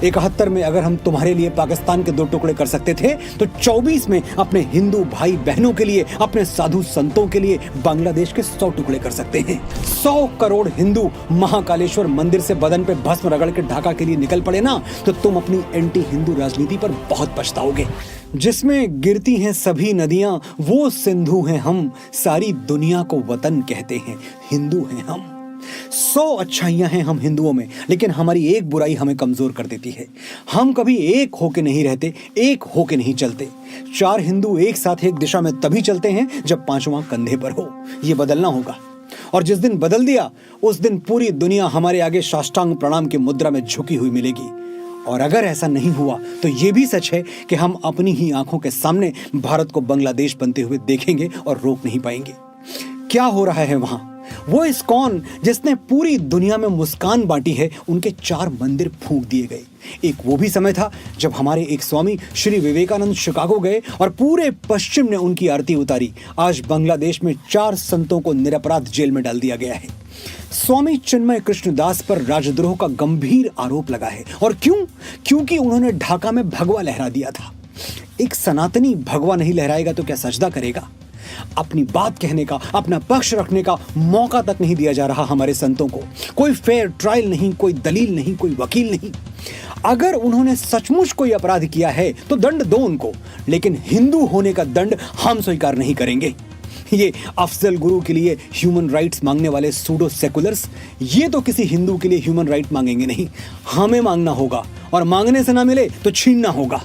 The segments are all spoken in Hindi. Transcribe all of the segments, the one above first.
71 में अगर हम तुम्हारे लिए पाकिस्तान के 2 टुकड़े कर सकते थे तो 24 में अपने हिंदू भाई बहनों के लिए, अपने साधु संतों के लिए बांग्लादेश के 100 टुकड़े कर सकते हैं। 100 करोड़ हिंदू महाकालेश्वर मंदिर से बदन पे भस्म रगड़ के ढाका के लिए निकल पड़े ना, तो तुम अपनी एंटी हिंदू राजनीति पर बहुत पछताओगे। जिसमें गिरती हैं सभी नदियां वो सिंधु हैं हम, सारी दुनिया को वतन कहते हैं, हिंदू हैं हम। 100 अच्छाइयां हैं हम हिंदुओं में, लेकिन हमारी एक बुराई हमें कमजोर कर देती है। हम कभी एक होके नहीं रहते, एक होके नहीं चलते। 4 हिंदू एक साथ एक दिशा में तभी चलते हैं जब 5वां कंधे पर हो। यह बदलना होगा, और जिस दिन बदल दिया उस दिन पूरी दुनिया हमारे आगे साष्टांग प्रणाम की मुद्रा में झुकी हुई मिलेगी। और अगर ऐसा नहीं हुआ तो यह भी सच है कि हम अपनी ही आंखों के सामने भारत को बांग्लादेश बनते हुए देखेंगे और रोक नहीं पाएंगे। क्या हो रहा है वहां? वो इस्कॉन जिसने पूरी दुनिया में मुस्कान बांटी है, उनके 4 मंदिर फूंक दिए गए। एक वो भी समय था जब हमारे एक स्वामी श्री विवेकानंद शिकागो गए और पूरे पश्चिम ने उनकी आरती उतारी। आज बांग्लादेश में 4 संतों को निरपराध जेल में डाल दिया गया है। स्वामी चिन्मय कृष्णदास पर राजद्रोह का गंभीर आरोप लगा है। और क्यों? क्योंकि उन्होंने ढाका में भगवा लहरा दिया था। एक सनातनी भगवा नहीं लहराएगा तो क्या सजदा करेगा? अपनी बात कहने का, अपना पक्ष रखने का मौका तक नहीं दिया जा रहा हमारे संतों को। कोई फेयर ट्रायल नहीं, कोई दलील नहीं, कोई वकील नहीं। अगर उन्होंने सचमुच कोई अपराध किया है तो दंड दो उनको, लेकिन हिंदू होने का दंड हम स्वीकार नहीं करेंगे। ये अफजल गुरु के लिए ह्यूमन राइट्स मांगने वाले सूडो सेकुलर्स, ये तो किसी हिंदू के लिए ह्यूमन राइट मांगेंगे नहीं। हमें मांगना होगा, और मांगने से ना मिले तो छीनना होगा।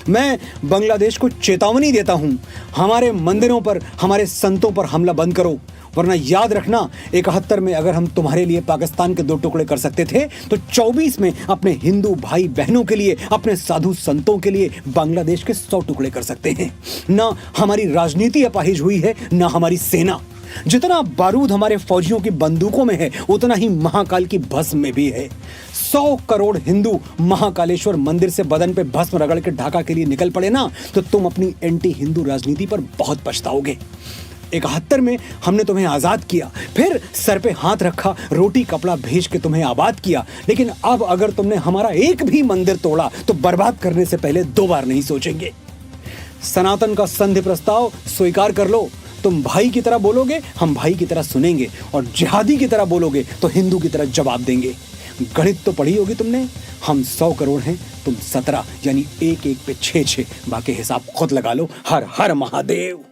मैं बांग्लादेश को चेतावनी देता हूं, हमारे मंदिरों पर, हमारे संतों पर हमला बंद करो, वरना याद रखना 71 में अगर हम तुम्हारे लिए पाकिस्तान के 2 टुकड़े कर सकते थे तो 24 में अपने हिंदू भाई बहनों के लिए, अपने साधु संतों के लिए बांग्लादेश के 100 टुकड़े कर सकते हैं। ना हमारी राजनीति अपाहिज हुई है, ना हमारी सेना। जितना बारूद हमारे फौजियों की बंदूकों में है, उतना ही महाकाल की भस्म में भी है। 100 करोड़ हिंदू महाकालेश्वर मंदिर से बदन पे भस्म रगड़ के ढाका के लिए निकल पड़े ना, तो तुम अपनी एंटी हिंदू राजनीति पर बहुत पछताओगे। 71 में हमने तुम्हें आजाद किया, फिर सर पे हाथ रखा, रोटी कपड़ा भेज के तुम्हें आबाद किया। लेकिन अब अगर तुमने हमारा एक भी मंदिर तोड़ा तो बर्बाद करने से पहले 2 बार नहीं सोचेंगे। सनातन का संधि प्रस्ताव स्वीकार कर लो। तुम भाई की तरह बोलोगे, हम भाई की तरह सुनेंगे, और जिहादी की तरह बोलोगे तो हिंदू की तरह जवाब देंगे। गणित तो पढ़ी होगी तुमने, हम 100 करोड़ हैं, तुम 17, यानी 1 1 पे 6 6। बाकी हिसाब खुद लगा लो। हर हर महादेव।